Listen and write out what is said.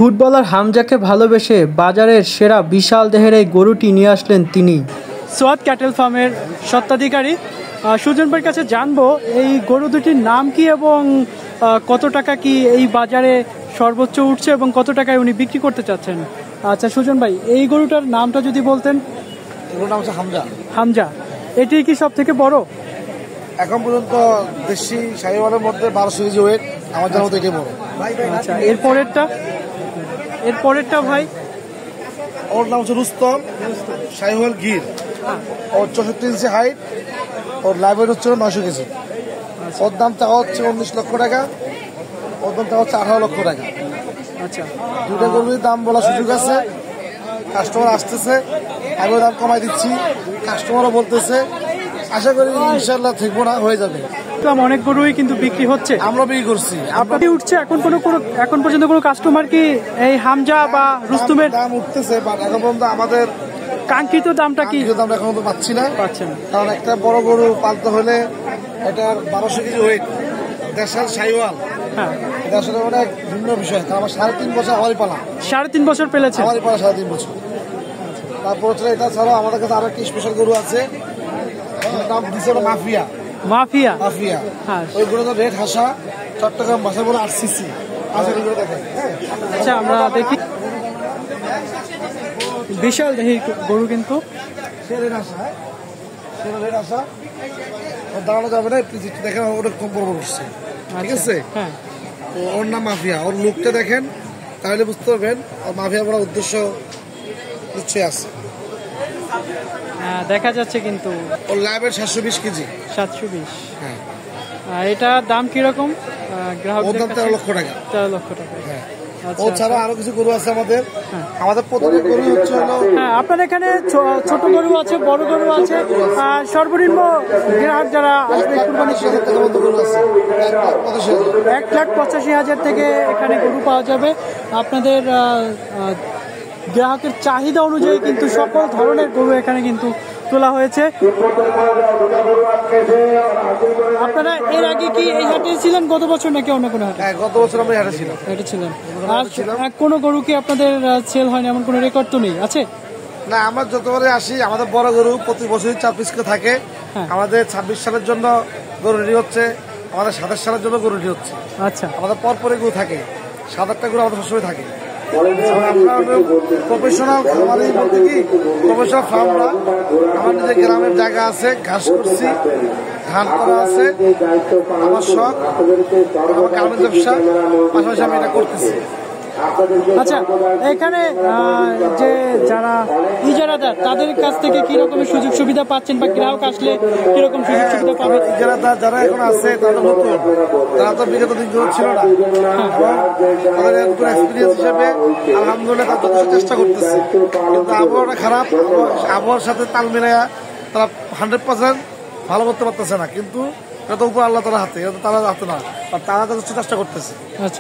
Footballer হামজাকে ভালোবেসে বাজারের সেরা বিশাল দেহের এই গরুটি নিয়ে আসলেন তিনি। সোয়াদ ক্যাটেল ফার্মের স্বত্বাধিকারী সুজন ভাইয়ের কাছে জানবো এই গরু দুটির নাম কি এবং কত টাকা কি এই বাজারে সর্বোচ্চ উঠছে এবং কত টাকায় উনি বিক্রি করতে চাচ্ছেন। আচ্ছা সুজন ভাই, এই গরুটার নামটা যদি বলতেন। নাম হচ্ছে হামজা। হামজা, এটি কি সব থেকে বড়? এখন পর্যন্ত দেশি শাহিওয়ালের মধ্যে 1200 কেজি ওয়েট, আমার জানার মতো এটাই বড়। আচ্ছা, এরপরেরটা ভাই? ওর নাম হচ্ছে রুস্তম শাহিওয়াল গির। ওর 64 ইঞ্চি হাইট, ওর লাইভ ওয়েট হচ্ছে 900 কেজি। ওর দাম চাওয়া হচ্ছে 19 লক্ষ টাকা, ওর দাম চাওয়া হচ্ছে 18 লক্ষ টাকা। আচ্ছা, দুটো গরুর দাম বলার সুযোগ আছে। কাস্টমার আসতেছে, আমিও দাম কমাই দিচ্ছি, কাস্টমারও বলতেছে। আশা করি ইনশাল্লাহ থাকবো না, হয়ে যাবে। অনেক গরুই কিন্তু বিক্রি হচ্ছে, আমরা বিক্রি করছি, আপনাদের উঠছে। এখন পর্যন্ত কোনো কাস্টমার কি এই হামজা বা রুস্তুমের দাম উঠতেছে? এখন পর্যন্ত আমাদের কাঙ্ক্ষিত দামটা কি? দামটা এখন তো পাচ্ছি না, পাচ্ছেন। কারণ একটা বড় গরু পালতে হলে এটার 1200 কেজি ওয়েট, দেশাল শাহিওয়াল। হ্যাঁ, এটা আসলে অনেক ভিন্ন বিষয়। কারণ আমার 3.5 বছর আমারই পালা। 3.5 বছর পেলেছে? আমারই পালা 3.5 বছর। তারপর হচ্ছে এটা ছাড়াও আমাদের কাছে আরো একটি স্পেশাল গরু আছে, নাম দিচ্ছে মাফিয়া। মাফিয়া? মাফিয়া, হ্যাঁ। ওই গরুটা রেড হাসা, চট্টগ্রাম ভাষা বলে RCC। আচ্ছা, আমরা দেখি বিশাল দেহি গরু কিন্তু। রেড হাসা দাঁড়ানো যাবে না, দেখেন অনেক কম বড় করছে, ঠিক আছে? হ্যাঁ, তো ওর নাম মাফিয়া। ওর লুকটা দেখেন, তাহলে বুঝতে পারবেন মাফিয়া বলার উদ্দেশ্য নিশ্চয়ই আছে। দেখা যাচ্ছে কিন্তু ওর লাইভের 720 কেজি। 720? হ্যাঁ। এটা দাম কিরকম গ্রাহকদের কাছে? 13 লক্ষ টাকা। 13 লক্ষ টাকা। হ্যাঁ। আচ্ছা, ও ছাড়া আরো কিছু গরু আছে আমাদের। আমাদের প্রত্যেক গরু হচ্ছে হ্যাঁ, আপনার এখানে ছোট গরু আছে, বড় গরু আছে। সর্বনিম্ন গ্রাহক যারা আসবে কুরবানি, 1,85,000 থেকে এখানে গরু পাওয়া যাবে। আপনাদের গ্রাহকের চাহিদা অনুযায়ী কিন্তু সকল ধরনের গরু এখানে কিন্তু তোলা হয়েছে। আপনারা এর আগে কি এই হাটে ছিলেন গত বছর নাকি অন্য কোনো হাটে? গত বছর আমরা হাটে ছিলাম। এটা ছিলেন। আর কোনো গরু কি আপনাদের সেল হয়নি এমন কোনো রেকর্ড তো নেই? আছে না, আমরা যতবারে আসি আমাদের বড় গরু প্রতি বছরই 4 পিস করে থাকে। আমাদের 26 সালের জন্য গরু রেডি হচ্ছে, আমাদের 27 সালের জন্য গরু রেডি হচ্ছে। আচ্ছা, আমাদের পরপরই গরু থাকে, 7-8টা গরু আমাদের সবসময় থাকে। প্রফেশনাল খামারি বলতে কি, প্রফেশনাল ফার্ম না। আমার নিজের গ্রামের জায়গা আছে, ঘাস করছি, ধান করা আছে, আমার শখ, আমার গার্মেন্টস ব্যবসা, পাশাপাশি আমি এটা করতেছি। আচ্ছা, এখানে যে যারা ইজারাদার তাদের কাছ থেকে কি রকমের সুযোগ সুবিধা পাচ্ছেন বা গ্রাহক আসলে কিরকম সুযোগ সুবিধা পাবে? ইজারাদার যারা এখন আছে তারা নতুন, তারা তো বিগত দিন ছিল না, তাদের নতুন এক্সপিরিয়েন্স হিসেবে আলহামদুলিল্লাহ তারা যথেষ্ট চেষ্টা করতেছে। কিন্তু আবহাওয়াটা খারাপ, আবহাওয়ার সাথে তাল মিলাইয়া তারা 100% ভালো করতে পারতেছে না। কিন্তু এটা তো উপর আল্লাহ তাআলার হাতে, এটা তো তারা হাতে না, তারা যথেষ্ট চেষ্টা করতেছে। আচ্ছা।